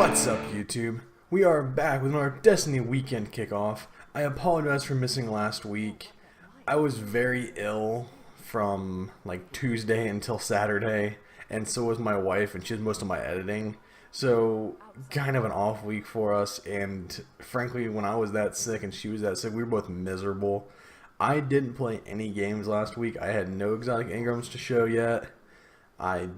What's up, YouTube? We are back with our Destiny weekend kickoff. I apologize for missing last week. I was very ill from like Tuesday until Saturday, and so was my wife, and she did most of my editing. So, kind of an off week for us, and frankly, when I was that sick and she was that sick, we were both miserable. I didn't play any games last week. I had no exotic Ingrams to show yet. I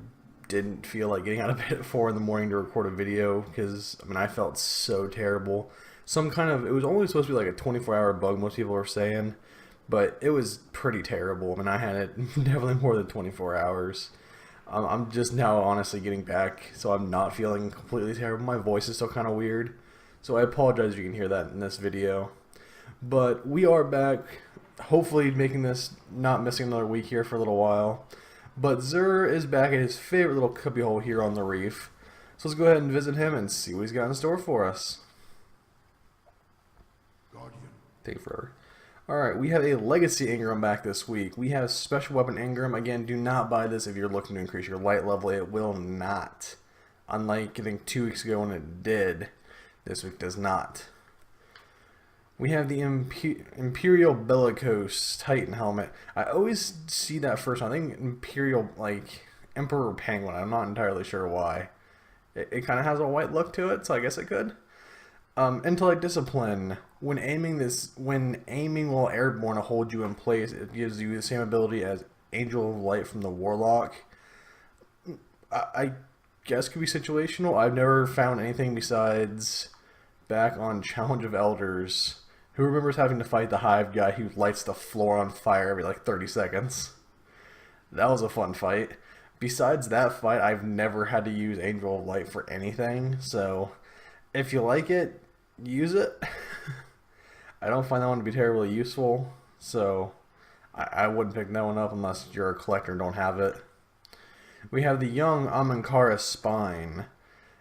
didn't feel like getting out of bed at 4 in the morning to record a video because, I mean, I felt so terrible. It was only supposed to be like a 24-hour bug, most people were saying, but it was pretty terrible. I mean, I had it definitely more than 24 hours. I'm just now honestly getting back, so I'm not feeling completely terrible. My voice is still kind of weird, so I apologize if you can hear that in this video. But we are back, hopefully making this, not missing another week here for a little while. But Xur is back at his favorite little cubbyhole here on the reef. So let's go ahead and visit him and see what he's got in store for us. Guardian. Take forever. Alright, we have a Legacy Ingram back this week. We have Special Weapon Ingram. Again, do not buy this if you're looking to increase your light level. It will not. Unlike, I think, 2 weeks ago when it did, this week does not. We have the Imperial Bellicose Titan helmet. I always see that first one. I think Imperial, like, Emperor Penguin. I'm not entirely sure why. It kind of has a white look to it, so I guess it could. Intellect Discipline. When aiming while airborne to hold you in place, it gives you the same ability as Angel of Light from the Warlock. I guess could be situational. I've never found anything besides back on Challenge of Elders. Who remembers having to fight the Hive guy who lights the floor on fire every like 30 seconds? That was a fun fight. Besides that fight, I've never had to use Angel of Light for anything, so if you like it, use it. I don't find that one to be terribly useful, so I wouldn't pick that one up unless you're a collector and don't have it. We have the Young Ahamkara Spine.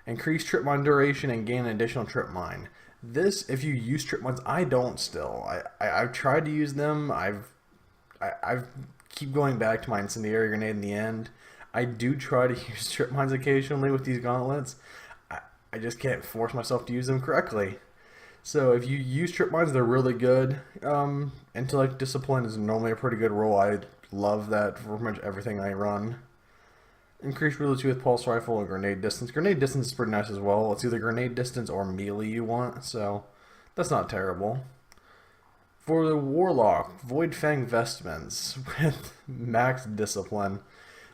Increase trip mine duration and gain an additional trip mine. This, if you use trip mines, I don't still. I've tried to use them. I've keep going back to my incendiary grenade in the end. I do try to use trip mines occasionally with these gauntlets. I just can't force myself to use them correctly. So if you use trip mines, they're really good. Intellect Discipline is normally a pretty good roll. I love that for pretty much everything I run. Increase ability with pulse rifle and grenade distance. Grenade distance is pretty nice as well. It's either grenade distance or melee you want, so that's not terrible. For the Warlock, Void Fang Vestments with max discipline.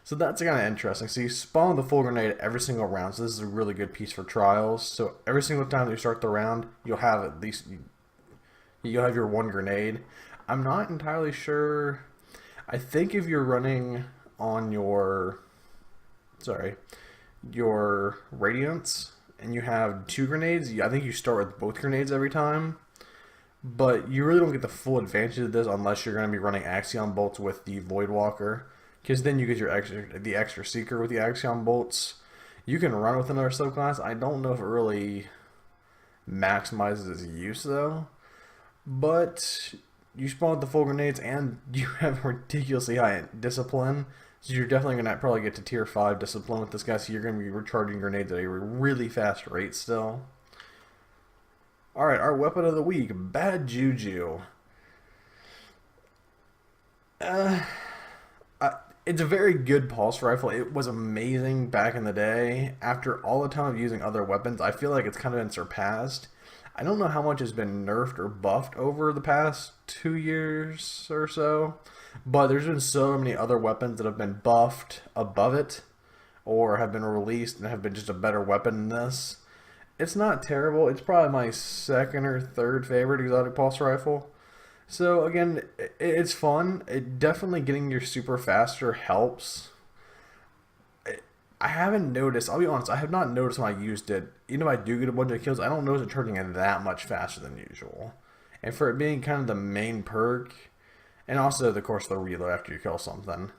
So that's kind of interesting. So you spawn the full grenade every single round. So this is a really good piece for trials. So every single time that you start the round, you'll have at least you'll have your one grenade. I'm not entirely sure. I think if you're running on your Radiance and you have 2 grenades, I think you start with both grenades every time. But you really don't get the full advantage of this unless you're going to be running Axion bolts with the Voidwalker, because then you get the extra Seeker with the Axion bolts. You can run with another subclass. I don't know if it really maximizes its use though, but you spawn with the full grenades and you have ridiculously high discipline. So you're definitely going to probably get to tier 5 discipline with this guy, so you're going to be recharging grenades at a really fast rate still. Alright, our weapon of the week, Bad Juju. It's a very good pulse rifle. It was amazing back in the day. After all the time of using other weapons, I feel like it's kind of been surpassed. I don't know how much has been nerfed or buffed over the past 2 years or so, but there's been so many other weapons that have been buffed above it or have been released and have been just a better weapon than this. It's not terrible. It's probably my second or third favorite exotic pulse rifle. So again, it's fun. Definitely getting your super faster helps. I haven't noticed, I'll be honest, I have not noticed when I used it, even if I do get a bunch of kills, I don't notice it charging it that much faster than usual. And for it being kind of the main perk, and also, of course, the reload after you kill something,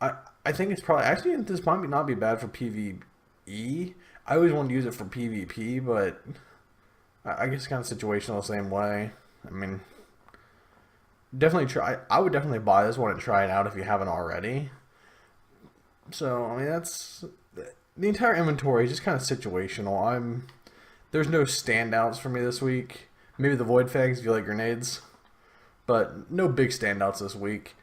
I think it's probably, actually, this might not be bad for PvE. I always wanted to use it for PvP, but I guess it's kind of situational the same way. I mean, definitely try, I would definitely buy this one and try it out if you haven't already. So, I mean, the entire inventory is just kind of situational. There's no standouts for me this week. Maybe the Void Fangs if you like grenades, but no big standouts this week.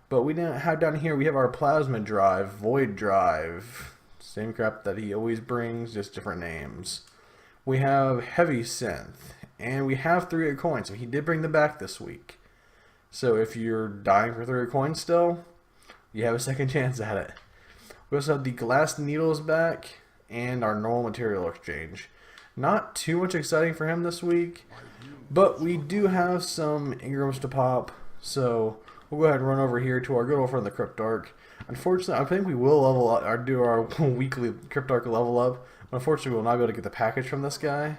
But we didn't have down here. We have our Plasma Drive, Void Drive, same crap that he always brings, just different names. We have Heavy Synth, and we have 3 coins. So he did bring them back this week. So if you're dying for 3 coins still, you have a second chance at it. We also have the Glass Needles back and our normal material exchange. Not too much exciting for him this week, but we do have some Ingrams to pop. So we'll go ahead and run over here to our good old friend the Cryptarch. Unfortunately, I think we will level up or do our weekly Cryptarch level up. But unfortunately, we will not be able to get the package from this guy.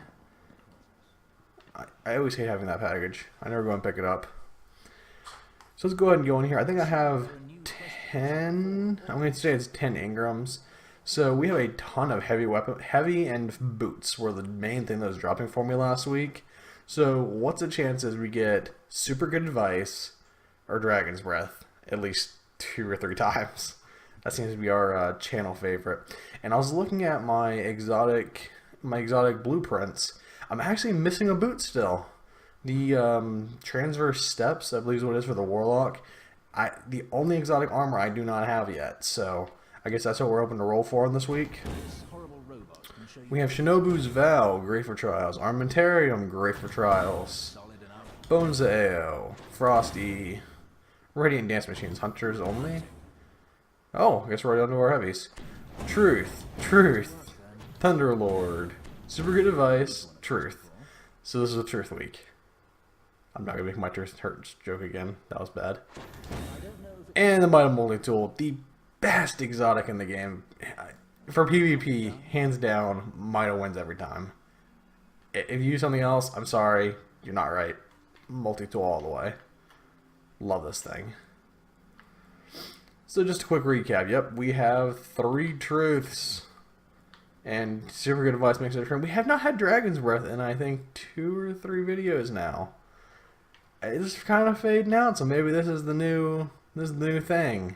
I always hate having that package. I never go and pick it up. So let's go ahead and go in here. I think I have 10. I'm going to say it's 10 Ingrams. So we have a ton of heavy and boots were the main thing that was dropping for me last week. So what's the chances we get Super Good Advice or Dragon's Breath at least 2 or 3 times? That seems to be our channel favorite. And I was looking at my exotic blueprints. I'm actually missing a boot still. The Transverse Steps, I believe is what it is for the Warlock. The only exotic armor I do not have yet, so I guess that's what we're hoping to roll for on this week. We have Shinobu's Vow, great for trials. Armentarium, great for trials. Bones of Ao, Frosty, Radiant Dance Machines, Hunters only. Oh, I guess we're right onto our heavies. Truth, Thunderlord, Super Good Advice, Truth. So this is a Truth week. I'm not gonna make my Truth hurts joke again. That was bad. And the Might Multi-Tool, the best exotic in the game. For PvP, hands down, Mida wins every time. If you use something else, I'm sorry, you're not right. Multi-Tool all the way. Love this thing. So just a quick recap. Yep, we have 3 Truths. And Super Good Advice makes it a turn. We have not had Dragon's Breath in, I think, 2 or 3 videos now. It's kind of fading out, so maybe this is the new thing.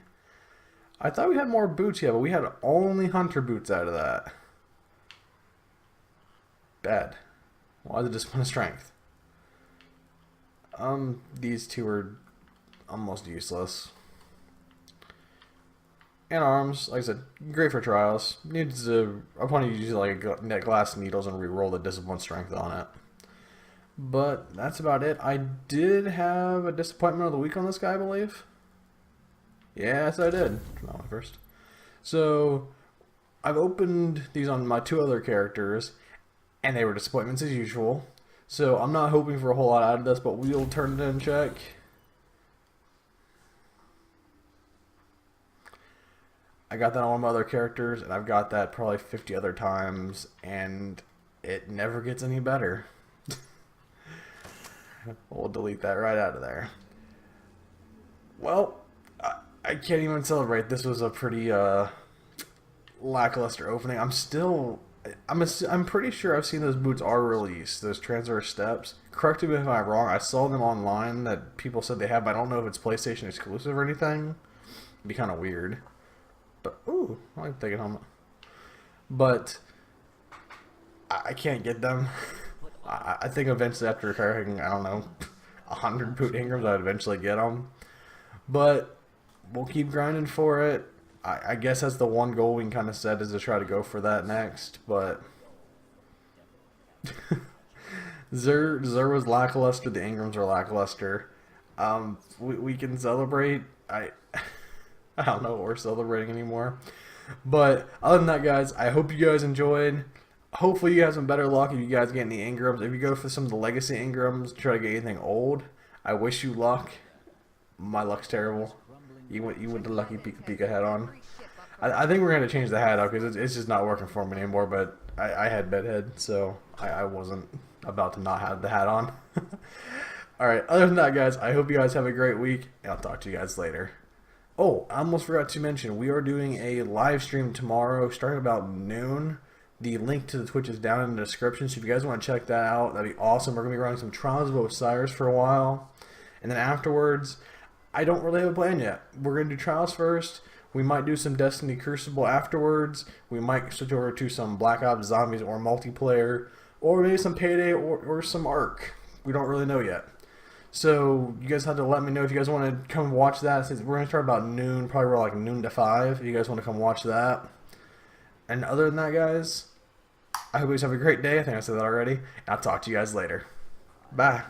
I thought we had more boots here, but we had only hunter boots out of that. Bad. Why the Discipline of Strength? These 2 are almost useless. And arms, like I said, great for trials. Needs to, opponent uses like Glass Needles and re-roll the Discipline Strength on it. But that's about it. I did have a Disappointment of the Week on this guy, I believe. Yes, I did. Not my first. So, I've opened these on my 2 other characters, and they were disappointments as usual. So, I'm not hoping for a whole lot out of this, but we'll turn it in and check. I got that on one of my other characters, and I've got that probably 50 other times, and it never gets any better. We'll delete that right out of there. Well, I can't even celebrate. This was a pretty lackluster opening. I'm pretty sure I've seen those boots are released, those Transverse Steps. Correct me if I'm wrong. I saw them online that people said they have, but I don't know if it's PlayStation exclusive or anything. It'd be kind of weird. But ooh, I like taking helmet. But I can't get them. I think eventually after retiring, I don't know, 100 boot Ingrams, I'd eventually get them. But we'll keep grinding for it. I guess that's the one goal we can kind of set, is to try to go for that next. But Zer was lackluster. The Ingrams are lackluster. We can celebrate. I don't know what we're celebrating anymore. But other than that, guys, I hope you guys enjoyed. Hopefully you have some better luck if you guys get any Ingrams. If you go for some of the Legacy Ingrams, try to get anything old, I wish you luck. My luck's terrible. You went the Lucky Pika Pika hat on. I think we're going to change the hat up because it's just not working for me anymore, but I had bedhead, so I wasn't about to not have the hat on. Alright, other than that, guys, I hope you guys have a great week, and I'll talk to you guys later. Oh, I almost forgot to mention, we are doing a live stream tomorrow starting about noon. The link to the Twitch is down in the description, so if you guys want to check that out, that'd be awesome. We're going to be running some Trials of Osiris for a while. And then afterwards, I don't really have a plan yet. We're going to do Trials first. We might do some Destiny Crucible afterwards. We might switch over to some Black Ops Zombies or multiplayer, or maybe some Payday or some Ark. We don't really know yet. So you guys have to let me know if you guys want to come watch that. Since we're going to start about noon, probably like noon to 5. If you guys want to come watch that. And other than that, guys, I hope you guys have a great day. I think I said that already. I'll talk to you guys later. Bye.